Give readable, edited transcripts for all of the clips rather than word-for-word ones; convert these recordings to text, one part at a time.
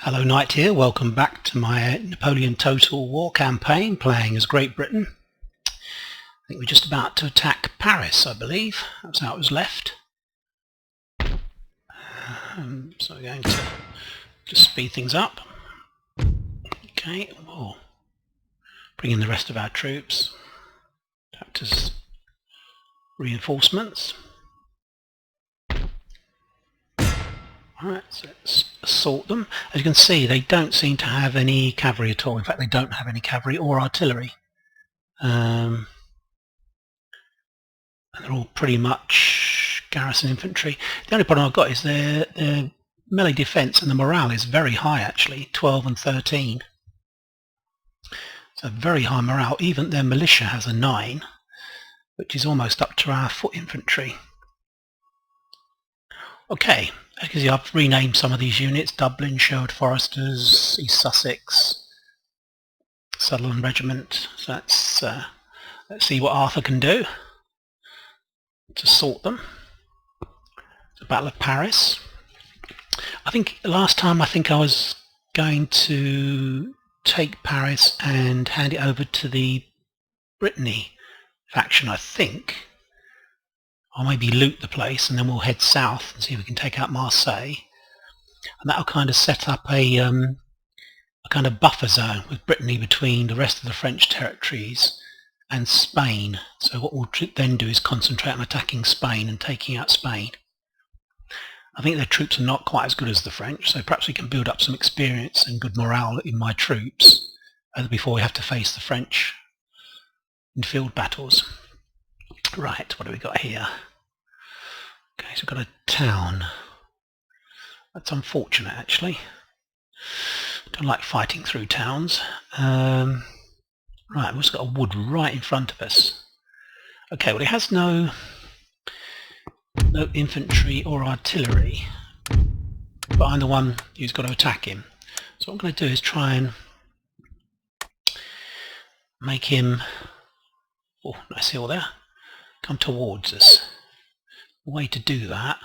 Hello Knight here, welcome back to my Napoleon Total War campaign playing as Great Britain. I think we're just about to attack Paris, I believe. That's how it was left. So we're going to just speed things up. Okay, we'll bring in the rest of our troops. Act as reinforcements. Alright, so let's assault them. As you can see, they don't seem to have any cavalry at all. In fact, they don't have any cavalry or artillery. And they're all pretty much garrison infantry. The only problem I've got is their melee defence and the morale is very high actually, 12 and 13. So very high morale. Even their militia has a 9, which is almost up to our foot infantry. Okay, as you can see, I've renamed some of these units: Dublin, Sherwood Foresters, East Sussex, Sutherland Regiment. So let's see what Arthur can do to sort them. The Battle of Paris. I think last time I was going to take Paris and hand it over to the Brittany faction, I think. Or maybe loot the place and then we'll head south and see if we can take out Marseille. And that'll kind of set up a kind of buffer zone with Brittany between the rest of the French territories and Spain. So what we'll then do is concentrate on attacking Spain and taking out Spain. I think their troops are not quite as good as the French, so perhaps we can build up some experience and good morale in my troops before we have to face the French in field battles. Right, what do we got here? Okay, so we've got a town. That's unfortunate actually. Don't like fighting through towns. Right, we've also got a wood right in front of us. Okay, well it has no infantry or artillery, but I'm the one who's got to attack him. So what I'm going to do is try and make him, oh nice hill there, come towards us. The way to do that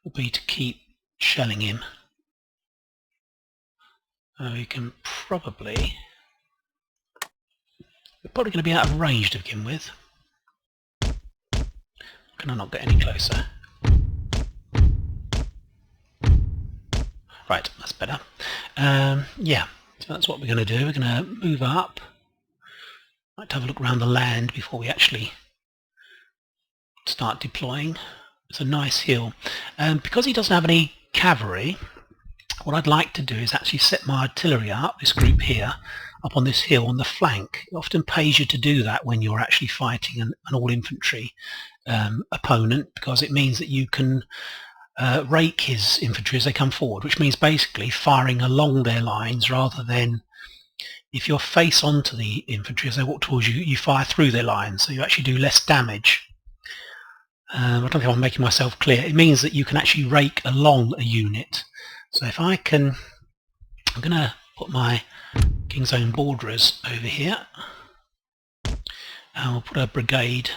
will be to keep shelling him. We can probably, we're probably going to be out of range to begin with. Can I not get any closer? Right, that's better. Yeah, so that's what we're going to do. We're going to move up. I'd like to have a look around the land before we actually start deploying. It's a nice hill. Because he doesn't have any cavalry, what I'd like to do is actually set my artillery up, this group here, up on this hill on the flank. It often pays you to do that when you're actually fighting an all-infantry opponent, because it means that you can rake his infantry as they come forward, which means basically firing along their lines rather than, if you're face onto the infantry as they walk towards you, you fire through their lines, so you actually do less damage. I don't think I'm making myself clear. It means that you can actually rake along a unit. So if I can, I'm going to put my King's Own Borderers over here. And we'll put a brigade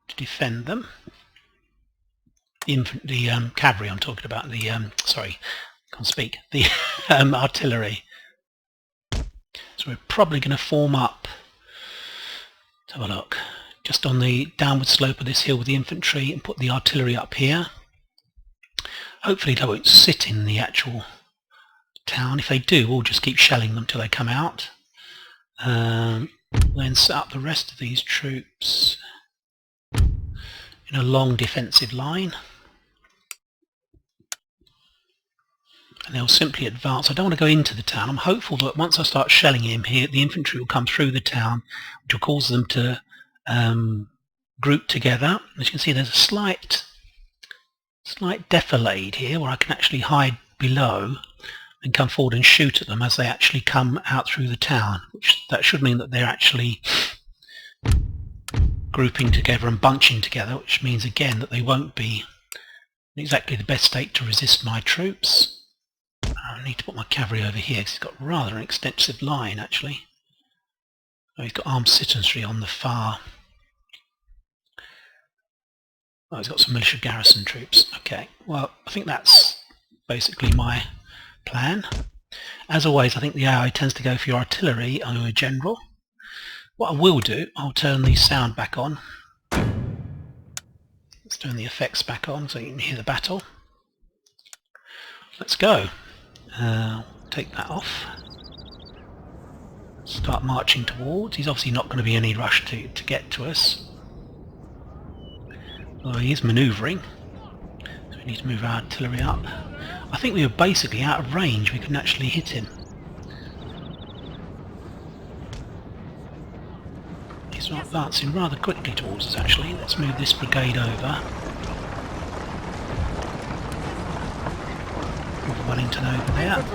to defend them. The cavalry I'm talking about, the, sorry, can't speak, the artillery. So we're probably going to form up, let's have a look, just on the downward slope of this hill with the infantry and put the artillery up here. Hopefully they won't sit in the actual town. If they do, we'll just keep shelling them till they come out. Then set up the rest of these troops in a long defensive line. And they'll simply advance. I don't want to go into the town. I'm hopeful that once I start shelling him here, the infantry will come through the town, which will cause them to group together. As you can see, there's a slight defilade here where I can actually hide below and come forward and shoot at them as they actually come out through the town, which that should mean that they're actually grouping together and bunching together, which means again that they won't be in exactly the best state to resist my troops. I need to put my cavalry over here because it's got rather an extensive line actually. Oh, he's got armed citizenry on the far Oh, he's got some militia garrison troops. Okay, well, I think that's basically my plan. As always, I think the AI tends to go for your artillery or your general. What I will do, I'll turn the sound back on. Let's turn the effects back on so you can hear the battle. Let's go. Take that off. Start marching towards. He's obviously not going to be any rush to get to us. Although he is manoeuvring. So we need to move our artillery up. I think we were basically out of range. We couldn't actually hit him. He's advancing rather quickly towards us actually. Let's move this brigade over. Move Wellington over there.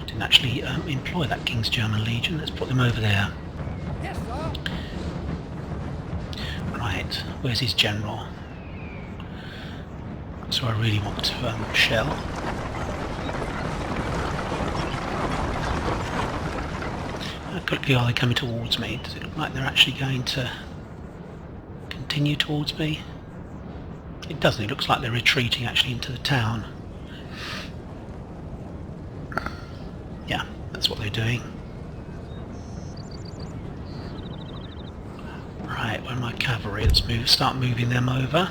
Didn't actually employ that King's German Legion. Let's put them over there. Right, where's his general? So I really want to shell. How quickly are they coming towards me? Does it look like they're actually going to continue towards me? It doesn't. It looks like they're retreating actually into the town. Yeah, that's what they're doing. Right, where are my cavalry? Let's start moving them over.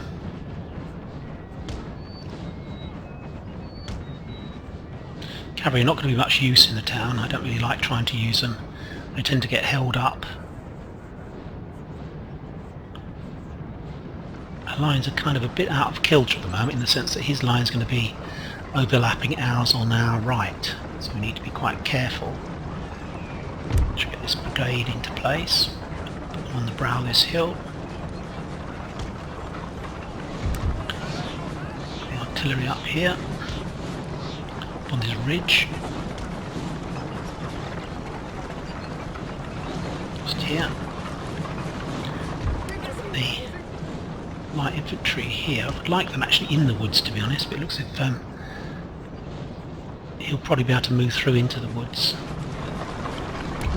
Cavalry are not going to be much use in the town. I don't really like trying to use them. They tend to get held up. Our lines are kind of a bit out of kilter at the moment in the sense that his line's going to be overlapping ours on our right. So we need to be quite careful. Let's get this brigade into place on the brow of this hill. The artillery up here on this ridge. Just here. The light infantry here. I would like them actually in the woods to be honest, but it looks as if he'll probably be able to move through into the woods.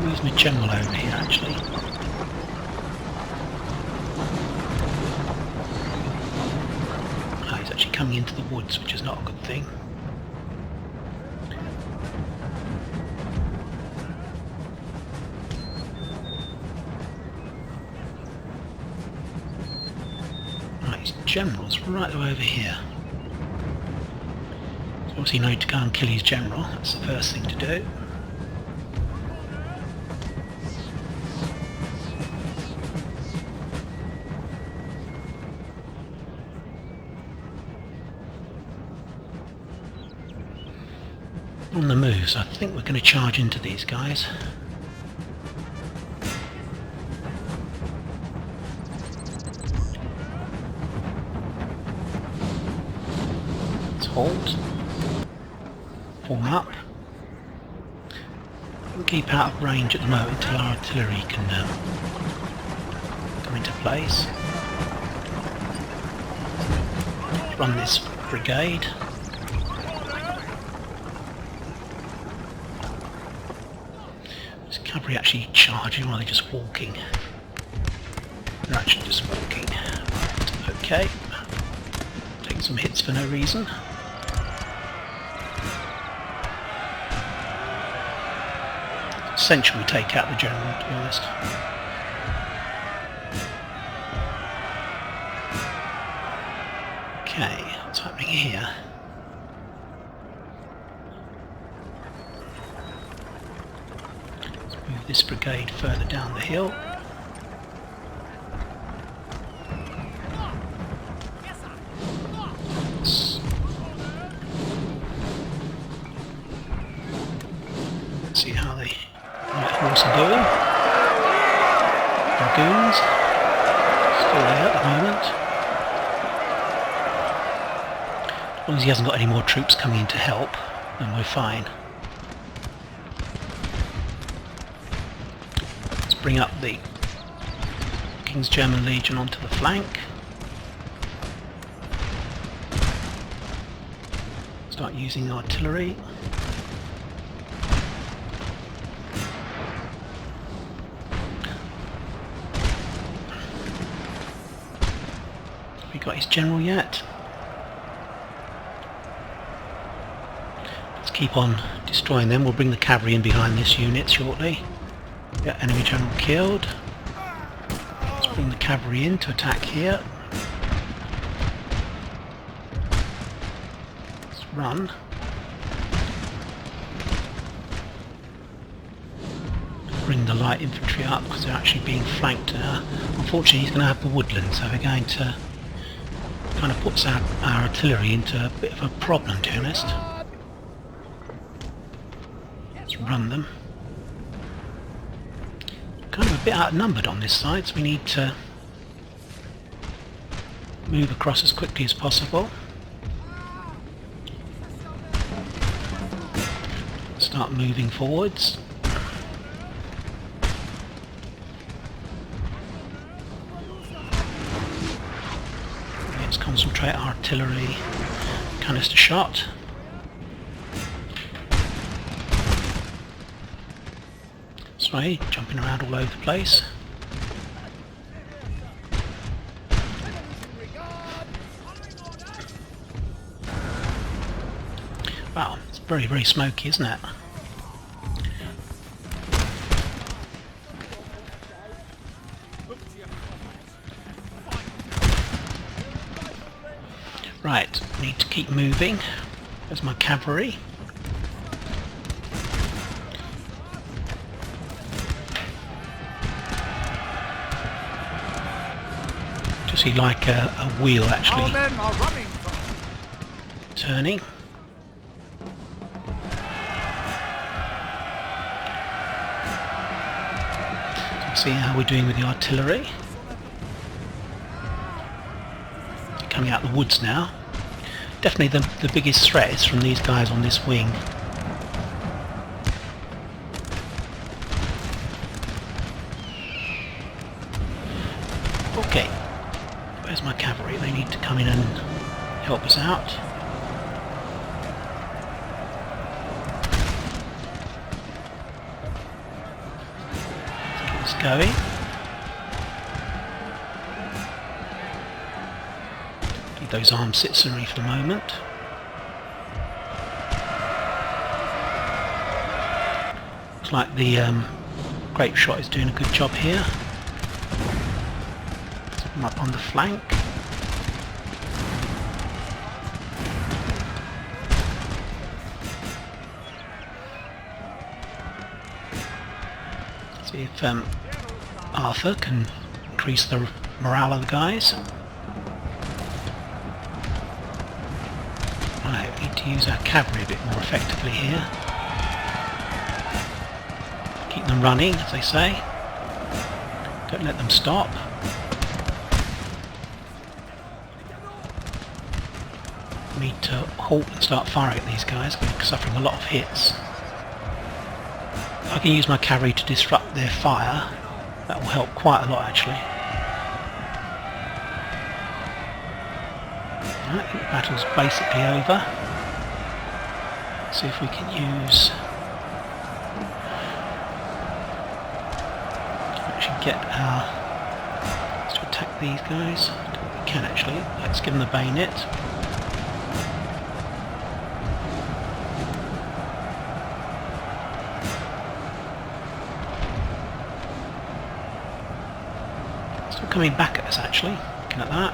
Where's my general over here actually? Oh, he's actually coming into the woods, which is not a good thing. Right, his general's right over here. Obviously need to go and kill his general, that's the first thing to do. On the move, so I think we're going to charge into these guys. Let's halt. Form up. We'll keep out of range at the moment until our artillery can come into place. Run this brigade. Is cavalry actually charging or are they just walking? They're actually just walking. Right, okay. Taking some hits for no reason. Essentially take out the general, to be honest. Okay, what's happening here? Let's move this brigade further down the hill. Let's see how the horse are doing. Dragoons still there at the moment. As long as he hasn't got any more troops coming in to help, then we're fine. Let's bring up the King's German Legion onto the flank. Start using artillery. Have we got his general yet? Let's keep on destroying them. We'll bring the cavalry in behind this unit shortly. Yeah, enemy general killed. Let's bring the cavalry in to attack here. Let's run. Bring the light infantry up because they're actually being flanked. Unfortunately, he's going to have the woodland, so we're going to kind of puts our artillery into a bit of a problem, to be honest. Let's run them. Kind of a bit outnumbered on this side, so we need to move across as quickly as possible. Start moving forwards. Let's concentrate artillery canister shot. Sorry, jumping around all over the place. Wow, it's very, very smoky, isn't it? Right, need to keep moving. There's my cavalry. To see like a wheel actually turning. So see how we're doing with the artillery. Coming out the woods now. Definitely the biggest threat is from these guys on this wing. Okay, where's my cavalry? They need to come in and help us out. Let's get this going. Those armed citizenry for the moment. Looks like the grape shot is doing a good job here. Set them up on the flank. See if Arthur can increase the morale of the guys. We need to use our cavalry a bit more effectively here. Keep them running, as they say. Don't let them stop. We need to halt and start firing at these guys. We're suffering a lot of hits. If I can use my cavalry to disrupt their fire, that will help quite a lot actually. I think the battle's basically over. Let's see if we can use... actually get our... to attack these guys. I don't think we can actually. Let's give them the bayonet. Still coming back at us actually, looking at that.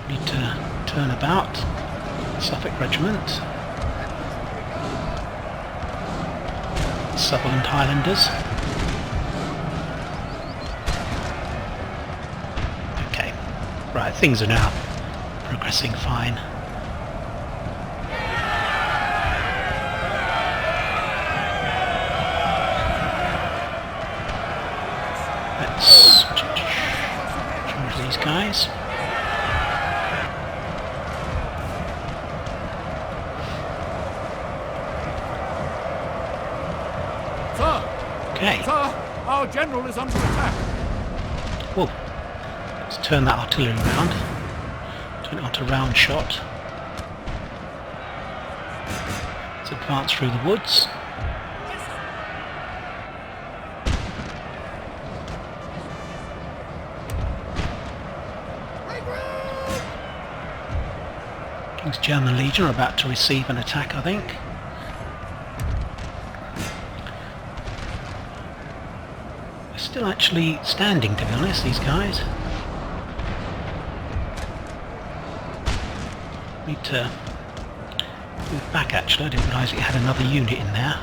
Need to turn about. Suffolk Regiment. Sutherland Highlanders. Okay, right, things are now progressing fine. Let's charge these guys. Okay. Sir, our general is under attack. Whoa. Let's turn that artillery around. Turn it onto round shot. Let's advance through the woods. King's German Legion are about to receive an attack, I think. They're still actually standing, to be honest, these guys. Need to move back actually, I didn't realise it had another unit in there.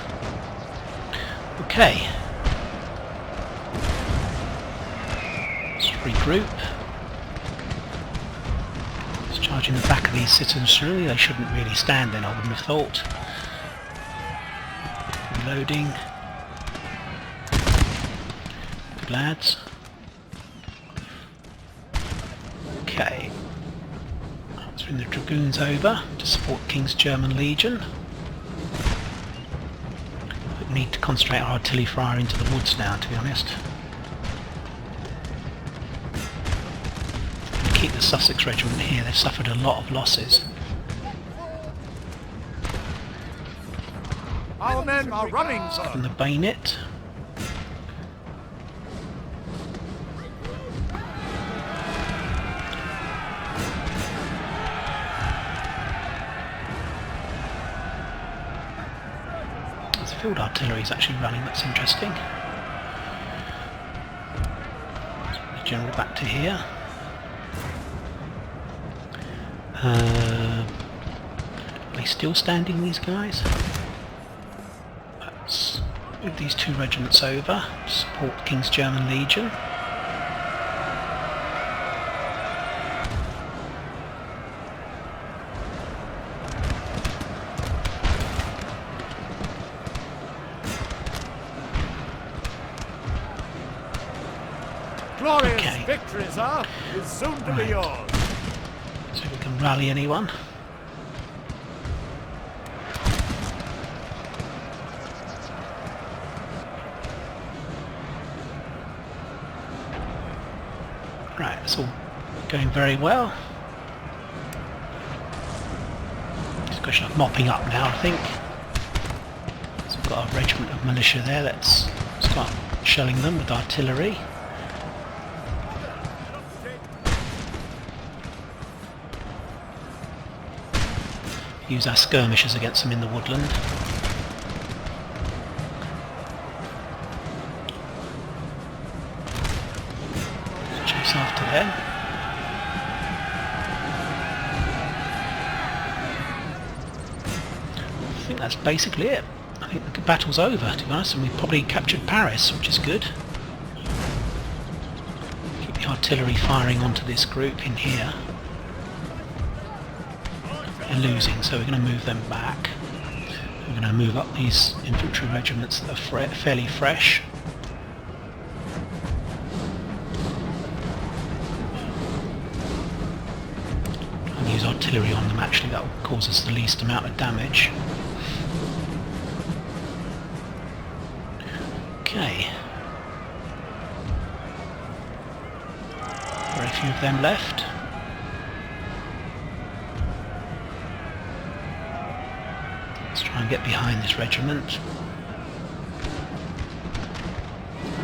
Okay. Let's regroup. Let's charge in the back of these citizens really, they shouldn't really stand then, I wouldn't have thought. Reloading. Good lads. Okay. Let's bring the dragoons over to support King's German Legion. We need to concentrate our artillery fire into the woods now, to be honest. And keep the Sussex Regiment here, they've suffered a lot of losses. Our men are running, sir. From the bayonet. Field artillery is actually running, that's interesting. Let's bring the general back to here. Are they still standing, these guys? Let's move these two regiments over to support King's German Legion. Glorious victory, sir, is soon to be yours. So we can rally anyone. Right, it's all going very well. It's a question of mopping up now, I think. So we've got a regiment of militia there. Let's start shelling them with artillery. Use our skirmishers against them in the woodland. Let's chase after them. I think that's basically it. I think the battle's over, to be honest, and we've probably captured Paris, which is good. Keep the artillery firing onto this group in here. Losing, so we're going to move them back. We're going to move up these infantry regiments that are fairly fresh. And use artillery on them, actually that will cause us the least amount of damage. Okay. Very few of them left. Try and get behind this regiment.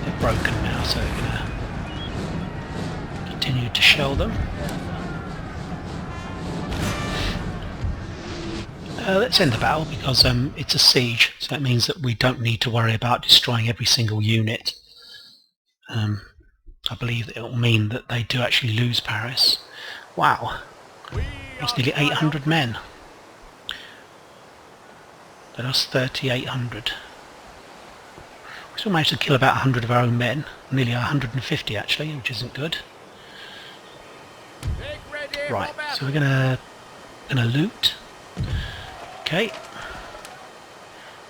They're broken now, so we're going to continue to shell them. Let's end the battle because it's a siege, so that means that we don't need to worry about destroying every single unit. I believe that it will mean that they do actually lose Paris. Wow, it's nearly 800 men. That's 3,800. We still managed to kill about 100 of our own men, nearly 150 actually, which isn't good. Right, so we're gonna loot. Okay,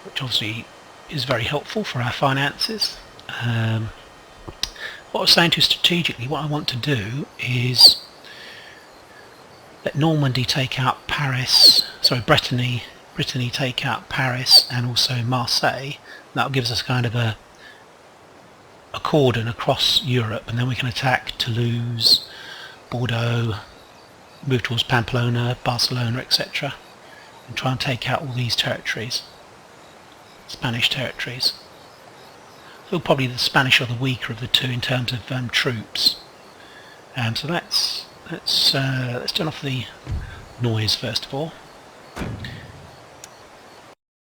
which obviously is very helpful for our finances. What I was saying to you strategically, what I want to do is let Normandy take out Paris, sorry, Brittany take out Paris and also Marseille. That gives us kind of a cordon across Europe, and then we can attack Toulouse, Bordeaux, move towards Pamplona, Barcelona, etc. and try and take out all these territories, Spanish territories. So probably the Spanish are the weaker of the two in terms of troops. So let's turn off the noise first of all.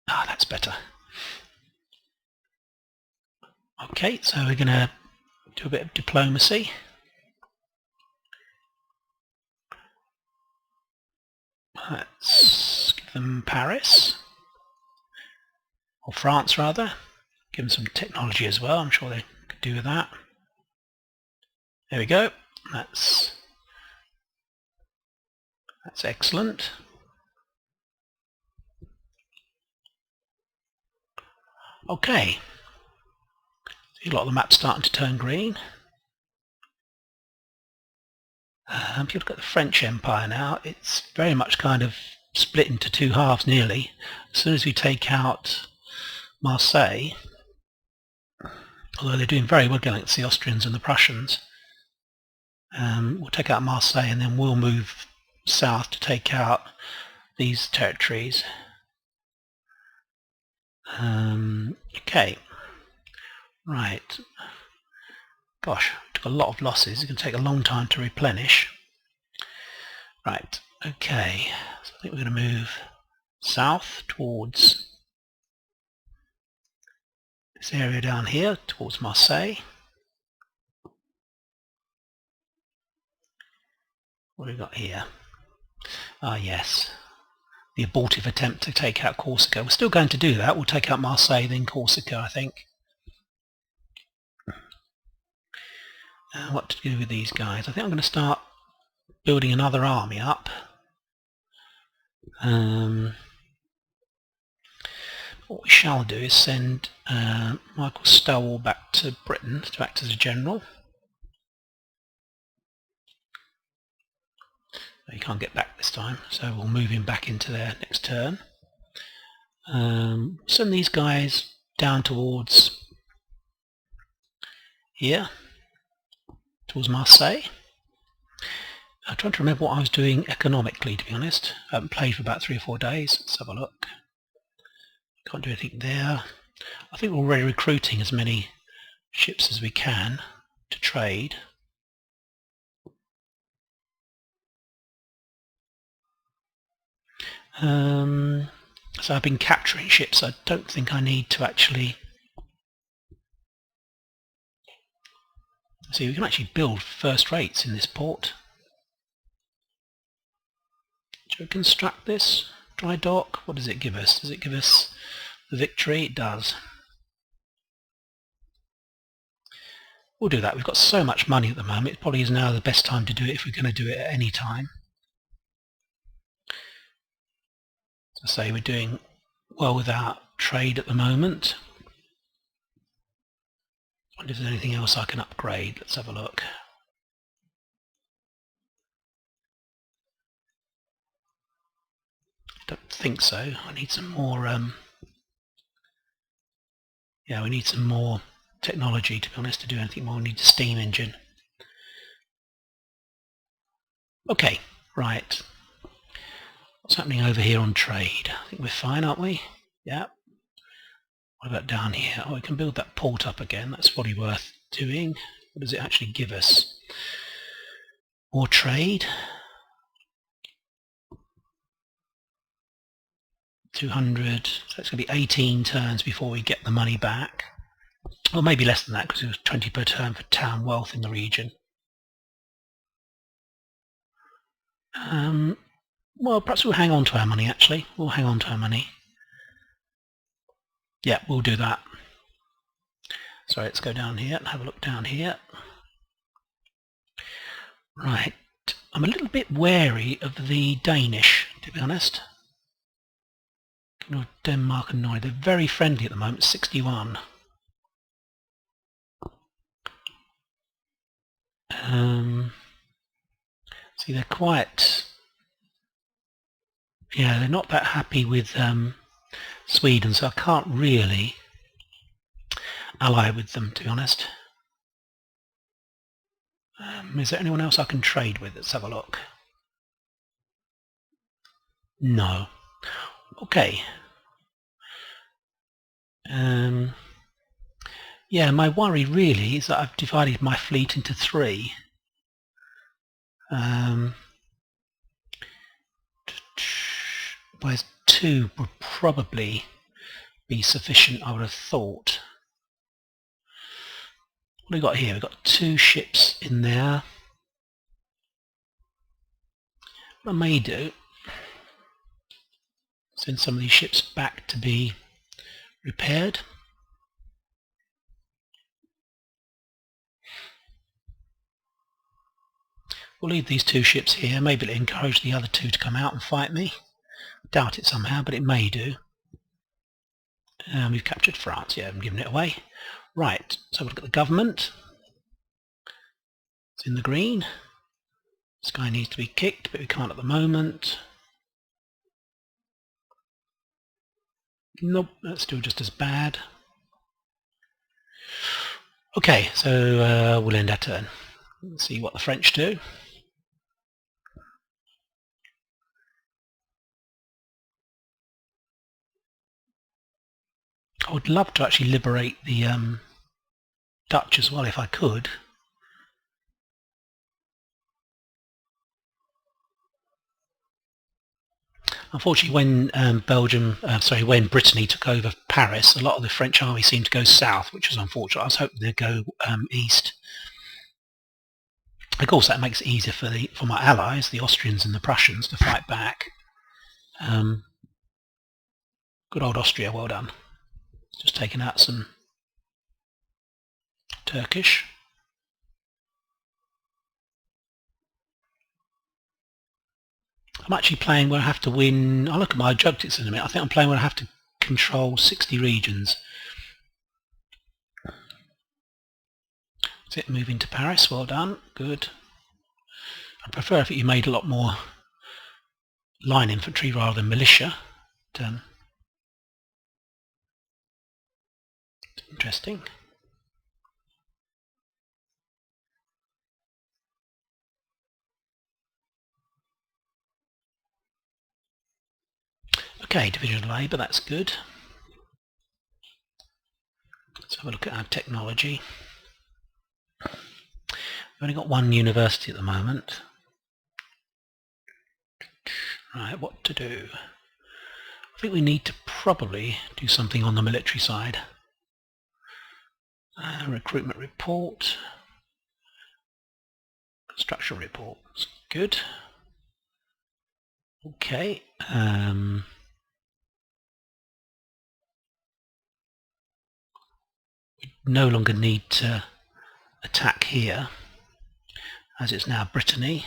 Ah, that's better. Okay, so we're going to do a bit of diplomacy. Let's give them Paris, or France rather. Give them some technology as well. I'm sure they could do with that. There we go. That's excellent. Okay. See a lot of the map's starting to turn green. If you look at the French Empire now, it's very much kind of split into two halves nearly. As soon as we take out Marseille, although they're doing very well against the Austrians and the Prussians, we'll take out Marseille and then we'll move south to take out these territories. Okay, right. Gosh, took a lot of losses. It's going to take a long time to replenish. Right, okay. So I think we're going to move south towards this area down here, towards Marseille. What have we got here? Ah, yes. The abortive attempt to take out Corsica. We're still going to do that. We'll take out Marseille, then Corsica, I think. What to do with these guys? I think I'm going to start building another army up. What we shall do is send Michael Stowell back to Britain to act as a general. He can't get back this time, so we'll move him back into there next turn. Send these guys down towards here, towards Marseille. I'm trying to remember what I was doing economically, to be honest. I haven't played for about 3 or 4 days. Let's have a look. Can't do anything there. I think we're already recruiting as many ships as we can to trade. So I've been capturing ships. I don't think I need to actually... See, we can actually build first rates in this port. Should we construct this? Dry dock? What does it give us? Does it give us the victory? It does. We'll do that. We've got so much money at the moment. It probably is now the best time to do it if we're going to do it at any time. As I say, we're doing well with our trade at the moment. I wonder if there's anything else I can upgrade. Let's have a look. Don't think so. I need some more yeah, we need some more technology, to be honest, to do anything more. We need a steam engine. Okay, right. What's happening over here on trade? I think we're fine, aren't we? Yeah. What about down here? Oh, we can build that port up again. That's probably worth doing. What does it actually give us? More trade. 200. So it's going to be 18 turns before we get the money back. Well, maybe less than that because it was 20 per turn for town wealth in the region. Well, perhaps we'll hang on to our money, actually. We'll hang on to our money. Yeah, we'll do that. So let's go down here and have a look down here. Right. I'm a little bit wary of the Danish, to be honest. Denmark and Norway. They're very friendly at the moment, 61. See, they're quite... Yeah, they're not that happy with Sweden, so I can't really ally with them, to be honest. Is there anyone else I can trade with? Let's have a look. No. Okay. Yeah, my worry really is that I've divided my fleet into 3. whereas 2 would probably be sufficient, I would have thought. What have we got here? We've got 2 ships in there. What I may do, send some of these ships back to be repaired. We'll leave these 2 ships here. Maybe it'll encourage the other 2 to come out and fight me. Doubt it somehow, but it may do. We've captured France. Yeah, I'm giving it away. Right, so we'll look at the government. It's in the green. This guy needs to be kicked, but we can't at the moment. Nope, that's still just as bad. Okay, so we'll end our turn. Let's see what the French do. I would love to actually liberate the Dutch as well if I could. Unfortunately, when when Brittany took over Paris, a lot of the French army seemed to go south, which was unfortunate. I was hoping they'd go east. Of course, that makes it easier for my allies, the Austrians and the Prussians, to fight back. Good old Austria, well done. Just taking out some Turkish. I'm actually playing where I have to win. I'll look at my objectives in a minute. I think I'm playing where I have to control 60 regions. That's it, moving to Paris. Well done. Good. I prefer if you made a lot more line infantry rather than militia. Interesting. Okay, division of labour, that's good. Let's have a look at our technology. We've only got 1 university at the moment. Right, what to do? I think we need to probably do something on the military side. Recruitment report. Construction reports. Good. Okay. We no longer need to attack here, as it's now Brittany.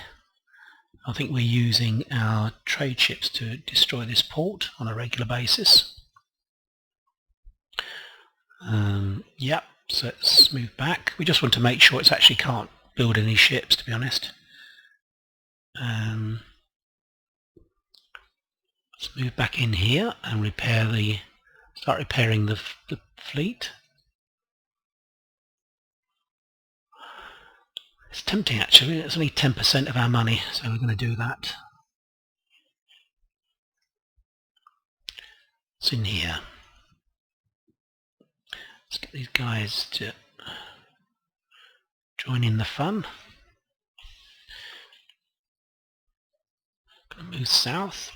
I think we're using our trade ships to destroy this port on a regular basis. Yep, so let's move back. We just want to make sure it actually can't build any ships, to be honest. Let's move back in here and start repairing the fleet. It's tempting actually, it's only 10% of our money, so we're going to do that. It's in here. Let's get these guys to join in the fun. Going to move south.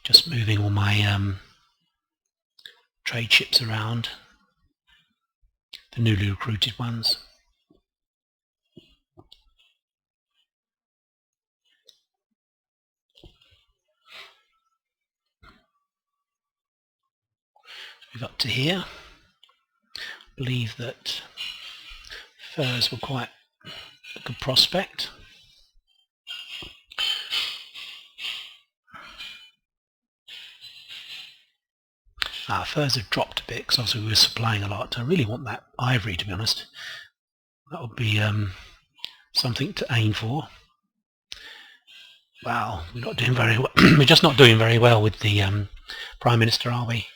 Just moving all my trade ships around, the newly recruited ones. Move up to here. I believe that furs were quite a good prospect. Furs have dropped a bit because obviously we were supplying a lot. I really want that ivory, to be honest. That would be something to aim for. Wow, we're not doing very well. We're just not doing very well with the Prime Minister, are we?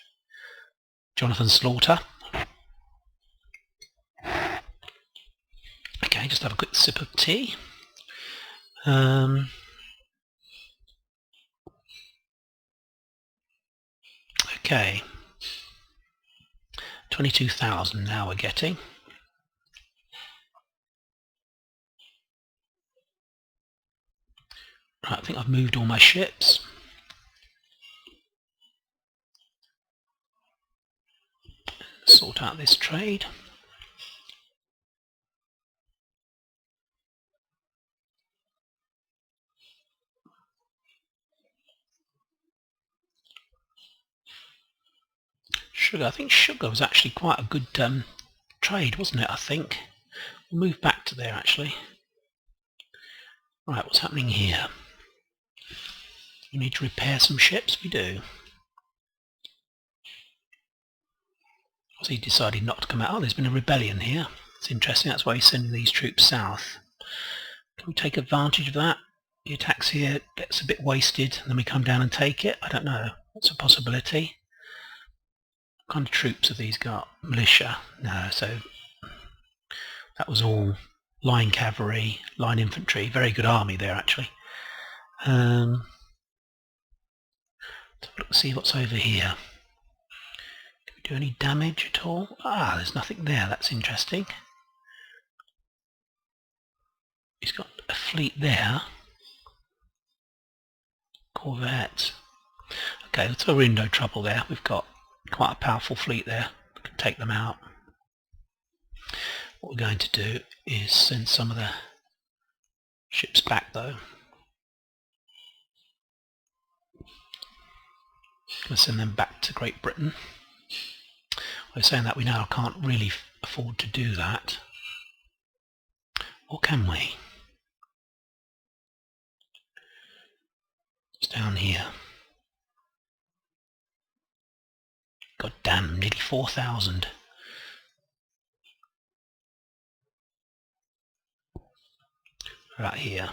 Jonathan Slaughter. Okay, just have a quick sip of tea. Okay. 22,000 now we're getting. Right, I think I've moved all my ships. Sort out this trade. Sugar. I think sugar was actually quite a good trade, wasn't it? I think. We'll move back to there actually. Right, what's happening here? We need to repair some ships. We do. So he decided not to come out. Oh, there's been a rebellion here. It's interesting. That's why he's sending these troops south. Can we take advantage of that? He attacks here, gets a bit wasted, and then we come down and take it. I don't know. That's a possibility. What kind of troops have these got? Militia? No, so that was all line cavalry, line infantry. Very good army there, actually. Let's look, see what's over here. Can we do any damage at all? Ah, there's nothing there. That's interesting. He's got a fleet there. Corvette. Okay, so we're in no trouble there. We've got quite a powerful fleet there. We can take them out. What we're going to do is send some of the ships back though. Going to send them back to Great Britain. We're saying that we now can't really afford to do that. Or can we? It's down here. God damn, nearly 4,000. Right here.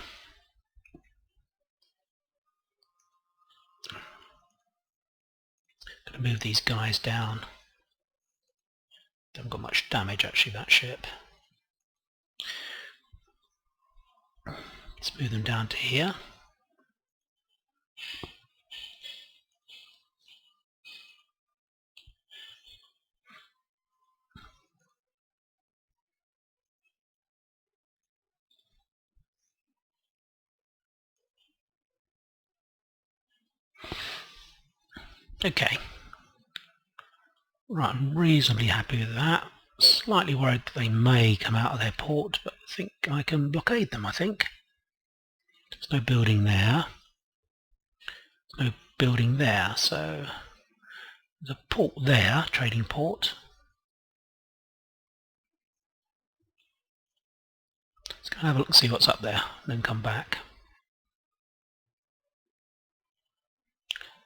Going to move these guys down. They haven't got much damage actually, that ship. Let's move them down to here. Okay. Right, I'm reasonably happy with that. Slightly worried that they may come out of their port, but I think I can blockade them, I think. There's no building there. There's no building there, so there's a port there, trading port. Let's go and have a look and see what's up there, and then come back.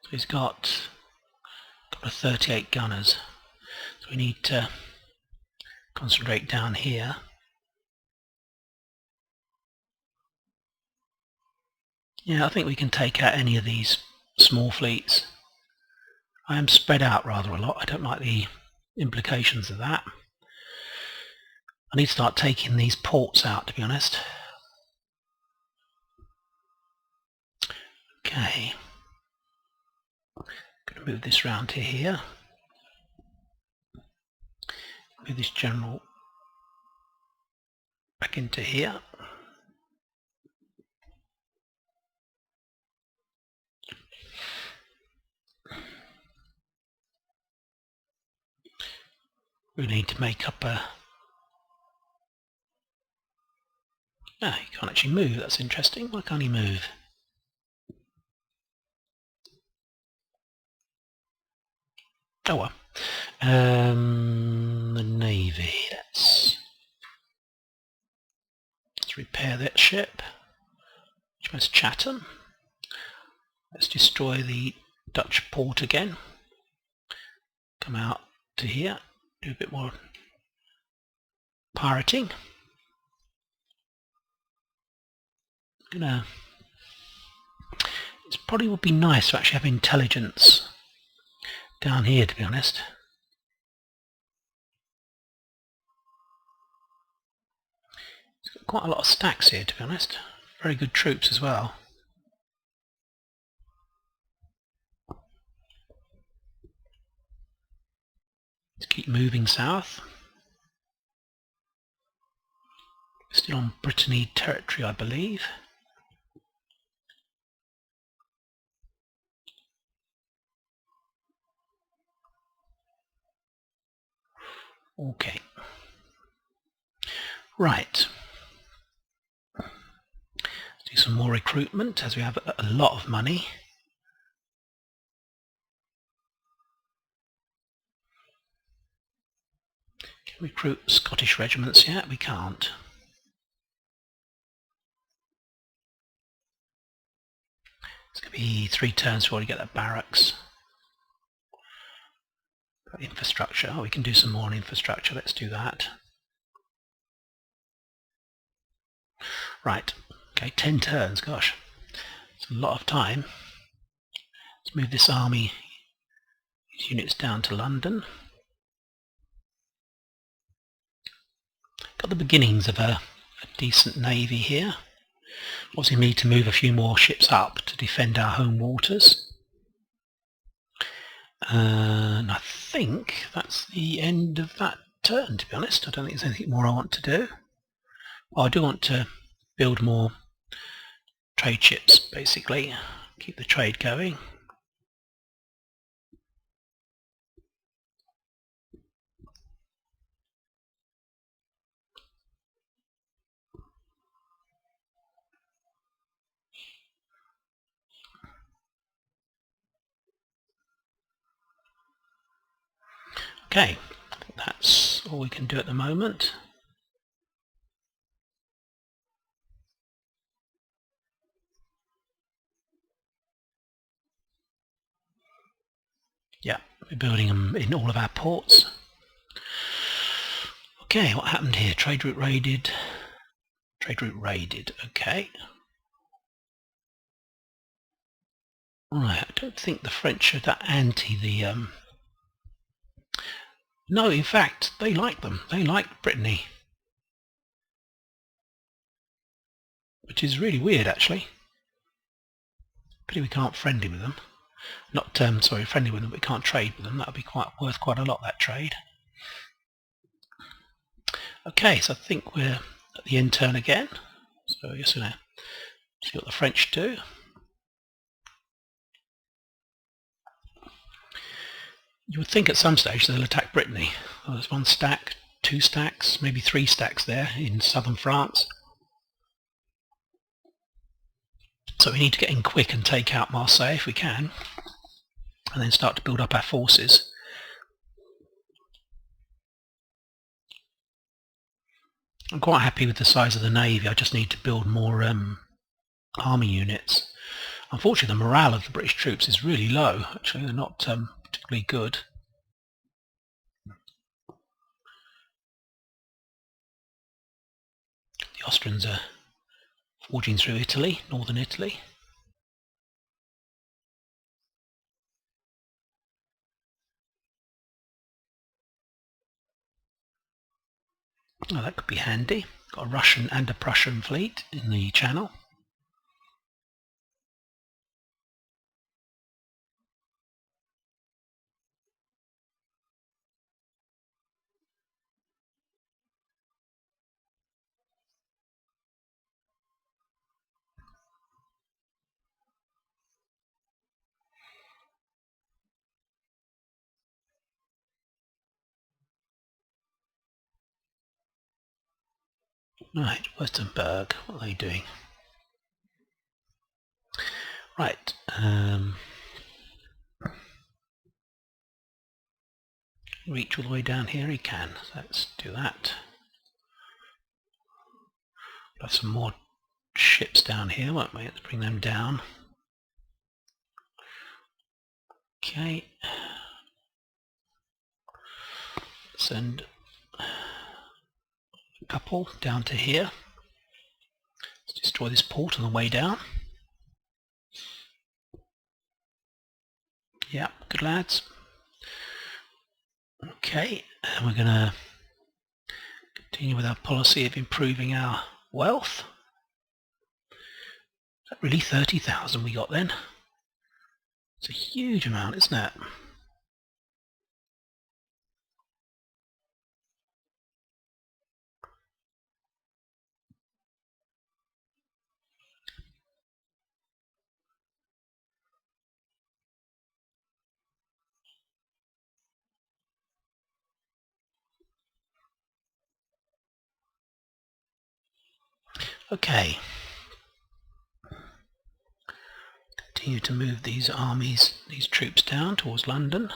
So he's got a couple of 38 gunners. So we need to concentrate down here. Yeah, I think we can take out any of these small fleets. I am spread out rather a lot. I don't like the implications of that. I need to start taking these ports out, to be honest. Okay. Going to move this round to here. Move this general back into here. We need to make up a... No, you can't actually move. That's interesting. Why can't he move? Oh well. The Navy. Let's repair that ship. HMS Chatham. Let's destroy the Dutch port again. Come out to here. Do a bit more pirating. It probably would be nice to actually have intelligence down here, to be honest. It's got quite a lot of stacks here, to be honest. Very good troops as well. Let's keep moving south. Still on Brittany territory, I believe. Okay. Right. Let's do some more recruitment as we have a lot of money. Can we recruit Scottish regiments yet? We can't. It's going to be 3 turns before we get that barracks. Got infrastructure. Oh, we can do some more on infrastructure. Let's do that. Right. Okay, 10 turns. Gosh, it's a lot of time. Let's move this army, these units down to London. Got the beginnings of a decent navy here. Obviously we need to move a few more ships up to defend our home waters. And I think that's the end of that turn, to be honest. I don't think there's anything more I want to do. Well, I do want to build more trade ships, basically. Keep the trade going. Okay, that's all we can do at the moment. Yeah, we're building them in all of our ports. Okay, what happened here? Trade route raided. Trade route raided, okay. Right, I don't think the French are that anti the... No, in fact, they like them. They like Brittany. Which is really weird, actually. Pity we can't friendly with them. Not, sorry, friendly with them, but we can't trade with them. That would be worth quite a lot, that trade. Okay, so I think we're at the end turn again. So I guess we're going to see what the French do. You would think at some stage they'll attack Brittany. Well, there's 1 stack, 2 stacks, maybe 3 stacks there in southern France. So we need to get in quick and take out Marseille if we can, and then start to build up our forces. I'm quite happy with the size of the navy. I just need to build more army units. Unfortunately, the morale of the British troops is really low. Actually, they're not particularly good. The Austrians are forging through Italy, northern Italy. Oh, that could be handy. Got a Russian and a Prussian fleet in the channel. Right, Wurtemberg, what are they doing? Right, reach all the way down here, he can. So let's do that. We'll have some more ships down here, won't we? Let's bring them down. Okay. Send a couple down to here. Let's destroy this port on the way down. Yeah, good lads. Okay, and we're going to continue with our policy of improving our wealth. Is that really 30,000 we got then? It's a huge amount, isn't it? Okay. Continue to move these armies, these troops down towards London.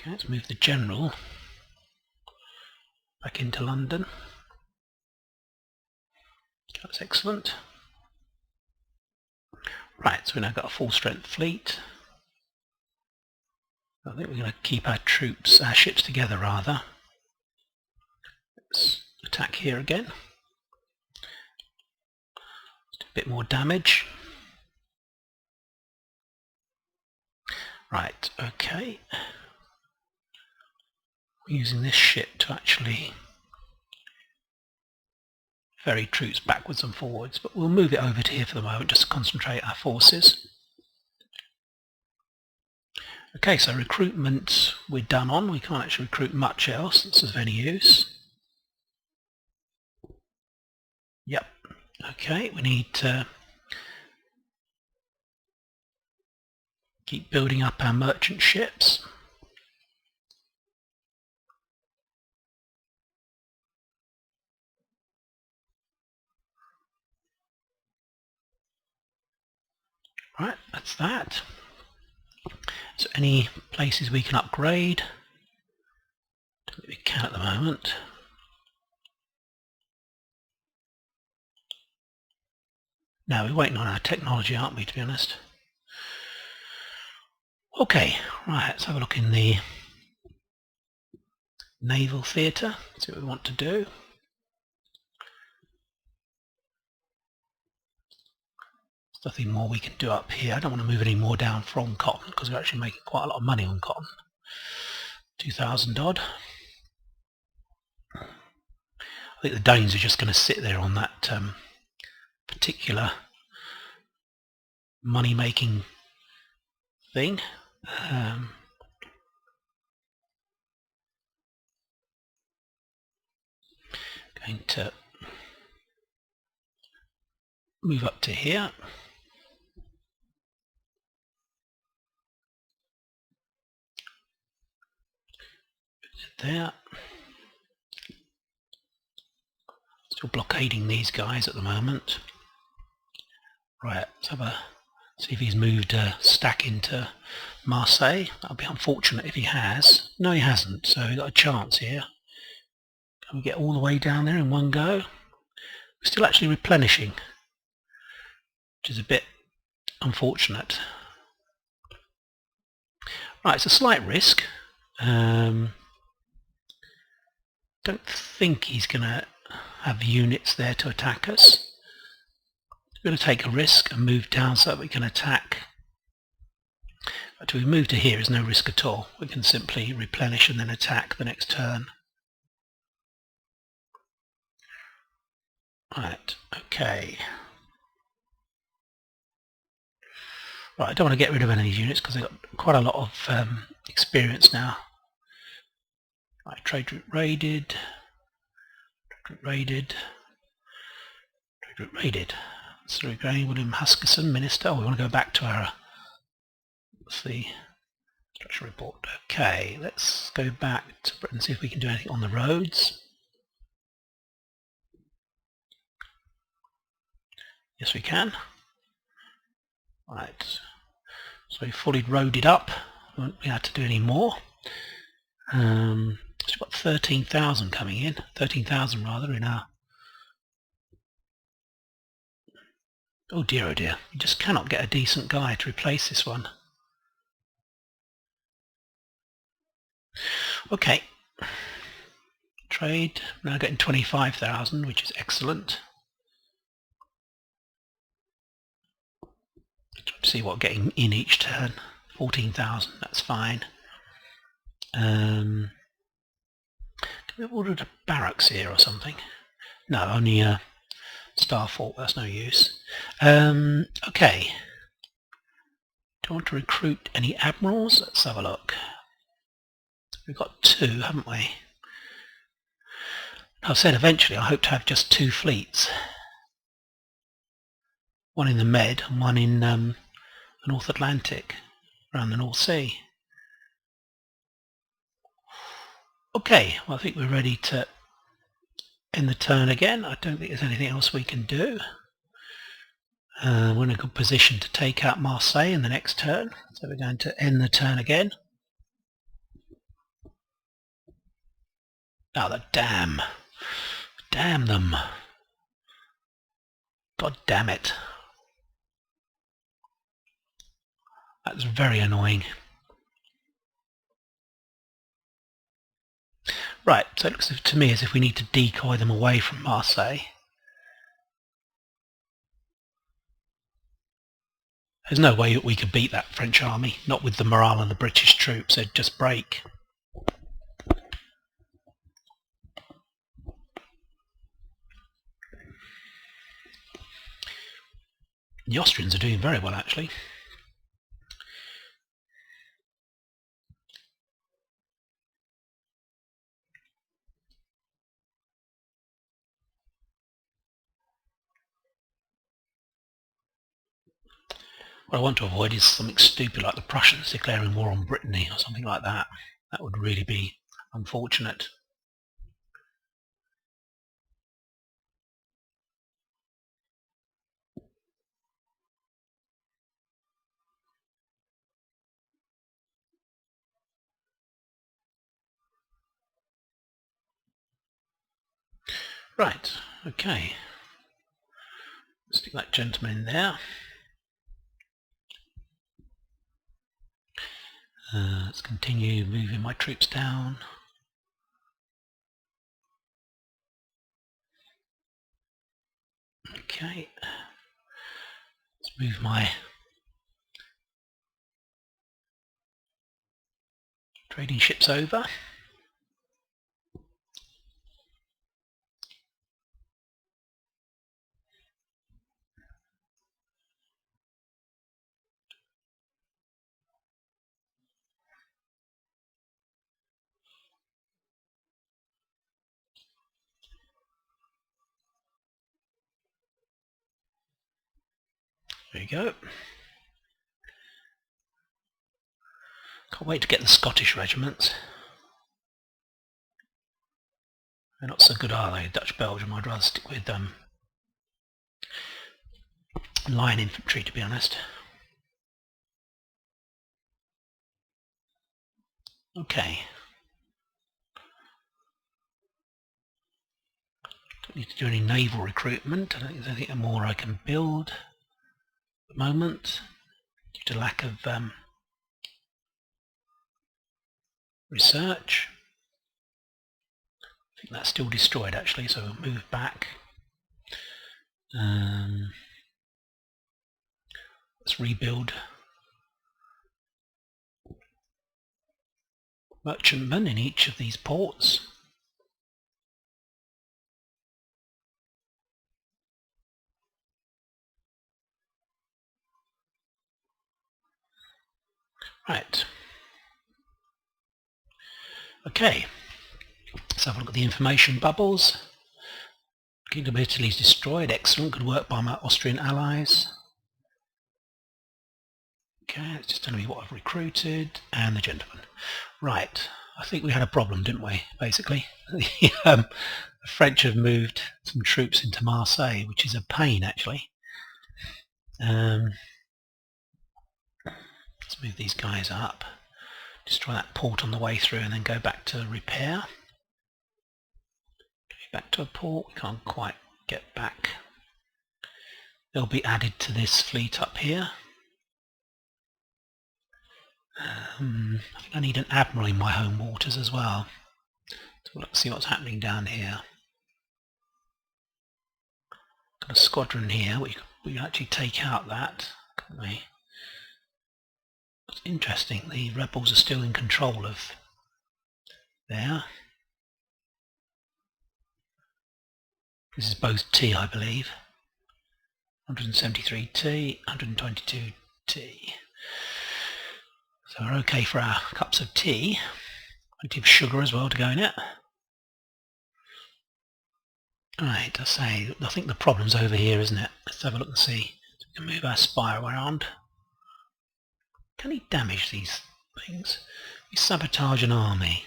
Okay, let's move the general back into London. That's excellent. Right, so we've now got a full strength fleet. I think we're going to keep our troops, our ships together rather. Let's attack here again. Let's do a bit more damage. Right, okay. We're using this ship to actually ferry troops backwards and forwards, but we'll move it over to here for the moment just to concentrate our forces. Okay, so recruitment we're done on. We can't actually recruit much else that's of any use. Yep. Okay, we need to keep building up our merchant ships. Right, that's that. So any places we can upgrade? Don't think we can at the moment. No, we're waiting on our technology, aren't we, to be honest? Okay, right, let's have a look in the naval theatre, see what we want to do. There's nothing more we can do up here. I don't want to move any more down from cotton because we're actually making quite a lot of money on cotton. 2,000 odd. I think the Danes are just going to sit there on that particular money-making thing. Going to move up to here. There. Still blockading these guys at the moment. Right, let's have a see if he's moved a stack into Marseille. That'll be unfortunate if he has. No, he hasn't, so we've got a chance here. Can we get all the way down there in one go? We're still actually replenishing, which is a bit unfortunate. Right, it's a slight risk. Don't think he's going to have units there to attack us. We're going to take a risk and move down so that we can attack. But if we move to here, there's no risk at all. We can simply replenish and then attack the next turn. Right, okay. Right, I don't want to get rid of any of these units because they've got quite a lot of experience now. Right, trade route raided. Trade route raided. Trade route raided. So we're going William Huskisson, Minister. Oh, we want to go back to our, let's see, structure report. Okay, let's go back to Britain and see if we can do anything on the roads. Yes, we can. Right, so we've fully roaded up. We won't be able to do any more. So we've got 13,000 coming in. 13,000 rather in our. Oh dear, oh dear. You just cannot get a decent guy to replace this one. Okay. Trade, now getting 25,000, which is excellent. Let's see what we're getting in each turn. 14,000, that's fine. Can we have ordered a barracks here or something? No, only a Starfort, that's no use. Okay. Do you want to recruit any admirals? Let's have a look. We've got 2, haven't we? I've said eventually I hope to have just 2 fleets. One in the Med and one in the North Atlantic, around the North Sea. Okay, well I think we're ready to end the turn again. I don't think there's anything else we can do. We're in a good position to take out Marseille in the next turn, so we're going to end the turn again. Oh, the damn them. God damn it. That's very annoying. Right, so it looks to me as if we need to decoy them away from Marseille. There's no way that we could beat that French army, not with the morale of the British troops. They'd just break. The Austrians are doing very well, actually. What I want to avoid is something stupid like the Prussians declaring war on Brittany or something like that. That would really be unfortunate. Right, okay. Stick that gentleman in there. Let's continue moving my troops down. Okay. Let's move my trading ships over. There you go. Can't wait to get the Scottish regiments. They're not so good, are they? Dutch Belgium. I'd rather stick with line infantry, to be honest. Okay. Don't need to do any naval recruitment. I don't think there's anything more I can build at the moment due to lack of research. I think that's still destroyed actually, so we'll move back. Let's rebuild merchantmen in each of these ports. Right. Okay. Let's have a look at the information bubbles. Kingdom of Italy is destroyed. Excellent. Good work by my Austrian allies. Okay, it's just telling me what I've recruited and the gentleman. Right. I think we had a problem, didn't we, basically? The French have moved some troops into Marseille, which is a pain, actually. Let's move these guys up. Destroy that port on the way through and then go back to repair. Back to a port, we can't quite get back. They'll be added to this fleet up here. I think I need an admiral in my home waters as well. So let's see what's happening down here. Got a squadron here. We can actually take out that, can't we? It's interesting. The rebels are still in control of there. This is both T, I believe. 173 T, 122 T. So we're okay for our cups of tea. Plenty of sugar as well to go in it. Right, I think the problem's over here, isn't it? Let's have a look and see. So we can move our spire around. Can he damage these things? We sabotage an army.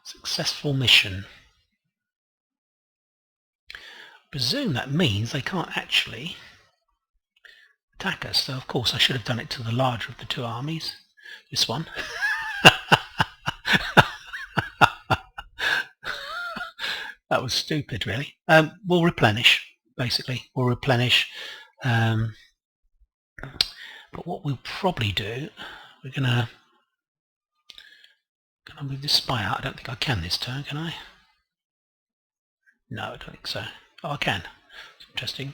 Successful mission. Presume that means they can't actually attack us, so of course I should have done it to the larger of the two armies. This one. That was stupid, really. We'll replenish, basically. We'll replenish. But what we'll probably do, we're gonna move this spy out. I don't think I can this turn, can I? No, I don't think so. Oh, I can. It's interesting.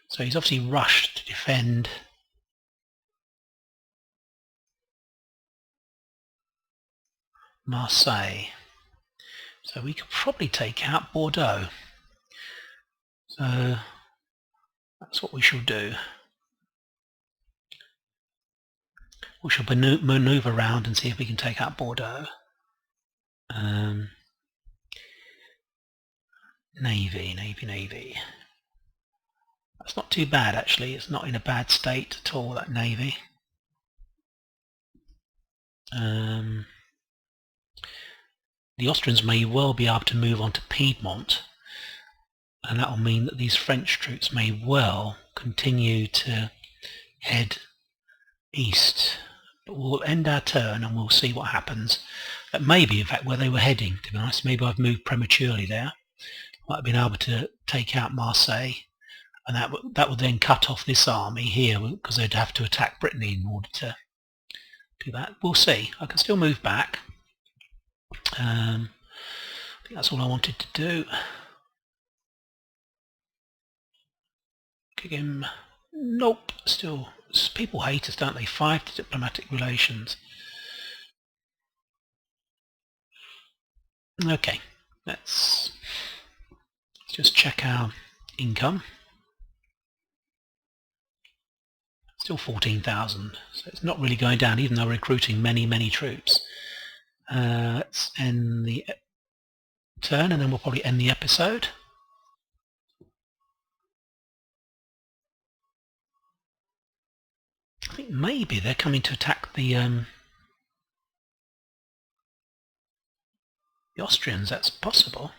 So he's obviously rushed to defend Marseille. So we could probably take out Bordeaux. So that's what we shall do. We shall maneuver around and see if we can take out Bordeaux. Navy. That's not too bad, actually. It's not in a bad state at all, that Navy. The Austrians may well be able to move on to Piedmont, and that will mean that these French troops may well continue to head east. But we'll end our turn and we'll see what happens. That may be, in fact, where they were heading, to be honest. Maybe I've moved prematurely there. Might have been able to take out Marseille, and that would then cut off this army here, because they'd have to attack Brittany in order to do that. We'll see. I can still move back. I think that's all I wanted to do. Kick him. Nope. Still, people hate us, don't they? 5 diplomatic relations. Okay, let's just check our income. Still 14,000, so it's not really going down, even though we're recruiting many troops. Let's end the turn, and then we'll probably end the episode. I think maybe they're coming to attack the Austrians. That's possible.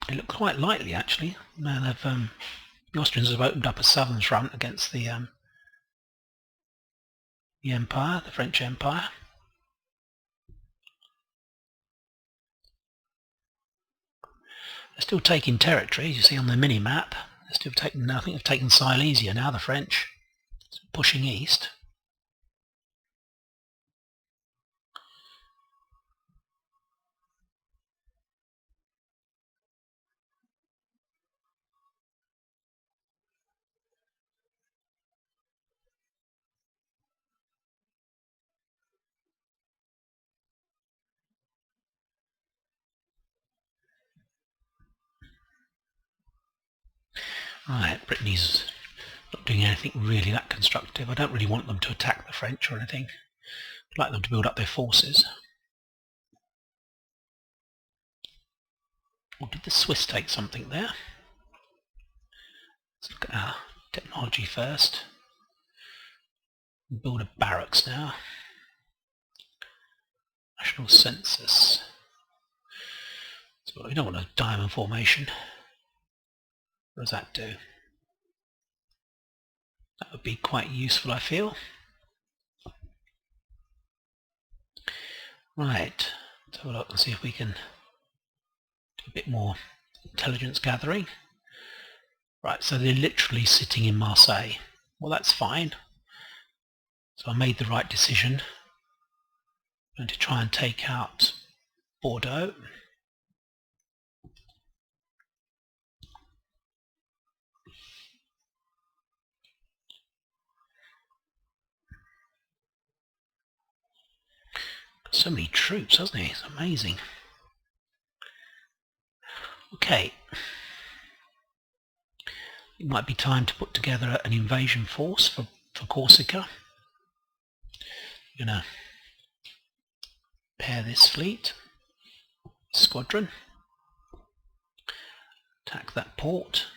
It looked quite likely, actually. Now the Austrians have opened up a southern front against the Empire, the French Empire. They're still taking territory, as you see on the mini-map. They're still taking, I think they've taken Silesia now, the French. Pushing east. Right, Brittany's not doing anything really that constructive. I don't really want them to attack the French or anything. I'd like them to build up their forces. Or did the Swiss take something there? Let's look at our technology first. Build a barracks now. National census. So we don't want a diamond formation. What does that do? That would be quite useful, I feel. Right, let's have a look and see if we can do a bit more intelligence gathering. Right, so they're literally sitting in Marseille. Well, that's fine. So I made the right decision. I'm going to try and take out Bordeaux. So many troops, hasn't he? It's amazing. Okay. it might be time to put together an invasion force for Corsica. I'm going to pair this fleet, squadron, attack that port.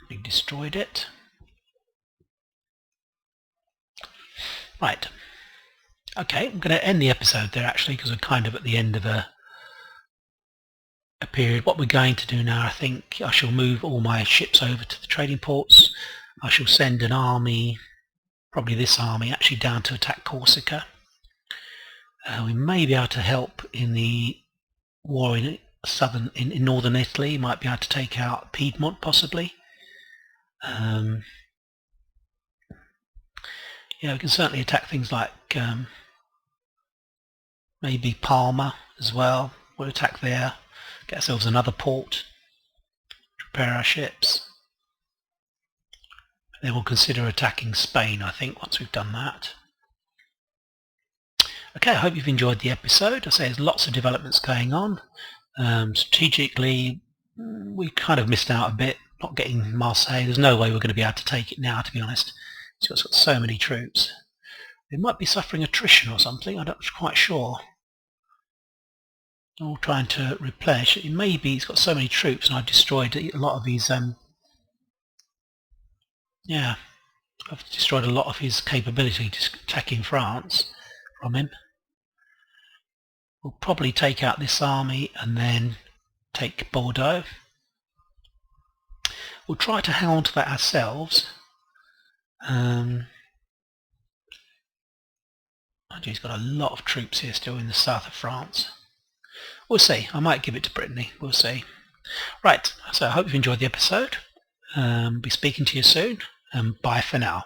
We destroyed it. Right. Okay, I'm going to end the episode there actually, because we're kind of at the end of a period. What we're going to do now, I think I shall move all my ships over to the trading ports. I shall send an army, probably this army, actually down to attack Corsica. We may be able to help in the war in northern Italy. Might be able to take out Piedmont possibly. Yeah, we can certainly attack things like maybe Parma as well. We'll attack there, get ourselves another port, prepare our ships. Then we'll consider attacking Spain, I think, once we've done that. Okay, I hope you've enjoyed the episode. I say there's lots of developments going on. Strategically, we kind of missed out a bit, not getting Marseille. There's no way we're going to be able to take it now, to be honest. It's got so many troops. It might be suffering attrition or something, I'm not quite sure. All trying to replenish. Maybe he's got so many troops and I've destroyed a lot of his yeah, I've destroyed a lot of his capability to attacking France from him. We'll probably take out this army and then take Bordeaux. We'll try to hound that ourselves. He's got a lot of troops here still in the south of France. We'll see. I might give it to Brittany. We'll see. Right, so I hope you've enjoyed the episode. Be speaking to you soon. Bye for now.